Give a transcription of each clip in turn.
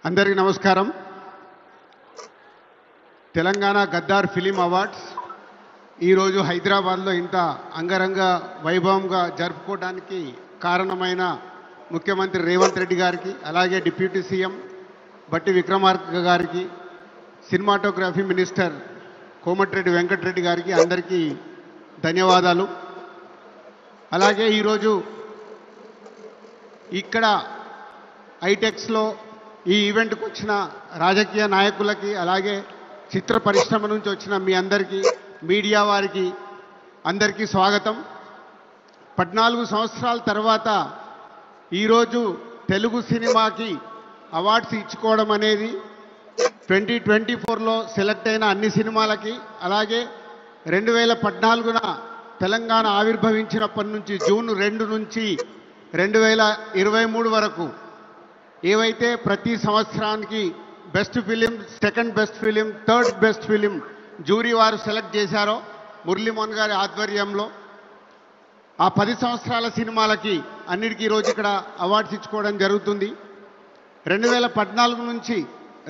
అందరికీ నమస్కారం. Telangana Gaddar film awards ఈరోజు హైదరాబాద్లో ఇంత అంగరంగ వైభవంగా జరుపుకోవడానికి కారణమైన ముఖ్యమంత్రి రేవంత్ రెడ్డి గారికి, అలాగే డిప్యూటీ సీఎం బట్టి విక్రమార్క గారికి, సినిమాటోగ్రఫీ మినిస్టర్ కోమటిరెడ్డి వెంకటరెడ్డి గారికి అందరికీ ధన్యవాదాలు. అలాగే ఈరోజు ఇక్కడ ఐటెక్స్లో ఈ ఈవెంట్కి వచ్చిన రాజకీయ నాయకులకి, అలాగే చిత్ర పరిశ్రమ నుంచి వచ్చిన మీ అందరికీ, మీడియా వారికి అందరికీ స్వాగతం. 14 సంవత్సరాల తర్వాత ఈరోజు తెలుగు సినిమాకి అవార్డ్స్ ఇచ్చుకోవడం అనేది 2024లో సెలెక్ట్ అయిన అన్ని సినిమాలకి, అలాగే 2014న తెలంగాణ ఆవిర్భవించినప్పటి నుంచి జూన్ 2 నుంచి 2023 వరకు ఏవైతే ప్రతి సంవత్సరానికి best film, second best film, third best film jury వారు సెలెక్ట్ చేశారో మురళీమోహన్ గారి ఆధ్వర్యంలో ఆ 10 సంవత్సరాల సినిమాలకి అన్నిటికీ ఈరోజు ఇక్కడ అవార్డ్స్ ఇచ్చుకోవడం జరుగుతుంది. 2014 నుంచి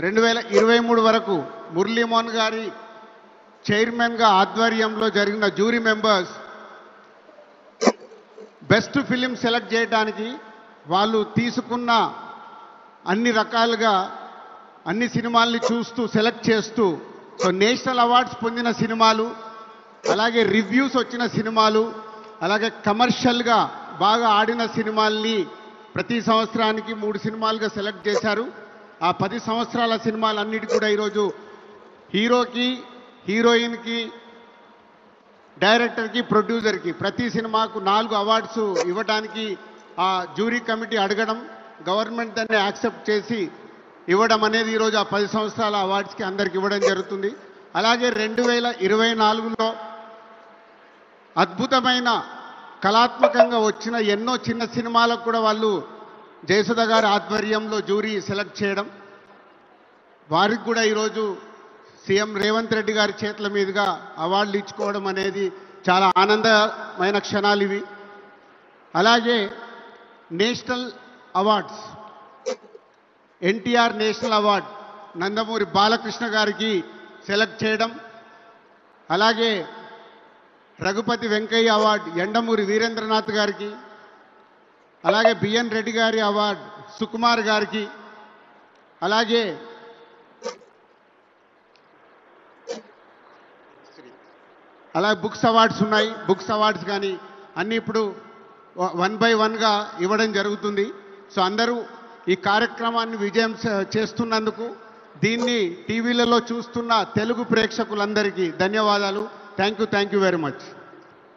2023 వరకు మురళీమోహన్ గారి చైర్మన్గా ఆధ్వర్యంలో జరిగిన jury members best film select చేయడానికి వాళ్ళు తీసుకున్న అన్ని రకాలుగా అన్ని సినిమాల్ని చూస్తూ సెలెక్ట్ చేస్తూ, సో నేషనల్ అవార్డ్స్ పొందిన సినిమాలు, అలాగే రివ్యూస్ వచ్చిన సినిమాలు, అలాగే కమర్షియల్గా బాగా ఆడిన సినిమాల్ని ప్రతి సంవత్సరానికి 3 సినిమాలుగా సెలెక్ట్ చేశారు. ఆ 10 సంవత్సరాల సినిమాలన్నిటి కూడా ఈరోజు హీరోకి, హీరోయిన్కి, డైరెక్టర్కి, ప్రొడ్యూసర్కి ప్రతి సినిమాకు 4 అవార్డ్స్ ఇవ్వడానికి ఆ జ్యూరీ కమిటీ అడగడం, గవర్నమెంట్ దాన్ని యాక్సెప్ట్ చేసి ఇవ్వడం అనేది ఈరోజు ఆ 10 సంవత్సరాల అవార్డ్స్కి అందరికి ఇవ్వడం జరుగుతుంది. అలాగే 2024లో అద్భుతమైన కళాత్మకంగా వచ్చిన ఎన్నో చిన్న సినిమాలకు కూడా వాళ్ళు జయసుధ గారి ఆధ్వర్యంలో జ్యూరీ సెలెక్ట్ చేయడం, వారికి కూడా ఈరోజు సీఎం రేవంత్ రెడ్డి గారి చేతుల మీదుగా అవార్డులు ఇచ్చుకోవడం అనేది చాలా ఆనందమైన క్షణాలు ఇవి. అలాగే national awards, NTR national award Nandamuri Balakrishna గారికి సెలెక్ట్ చేయడం, అలాగే రఘుపతి వెంకయ్య అవార్డ్ యండమూరి వీరేంద్రనాథ్ గారికి, అలాగే బిఎన్ రెడ్డి గారి అవార్డ్ సుకుమార్ గారికి, అలాగే బుక్స్ అవార్డ్స్ ఉన్నాయి. బుక్స్ అవార్డ్స్ కానీ అన్నీ ఇప్పుడు 1 by 1గా ఇవ్వడం జరుగుతుంది. సో అందరూ ఈ కార్యక్రమాన్ని విజయం చేస్తున్నందుకు, దీన్ని టీవీలలో చూస్తున్న తెలుగు ప్రేక్షకులందరికీ ధన్యవాదాలు. Thank you very much.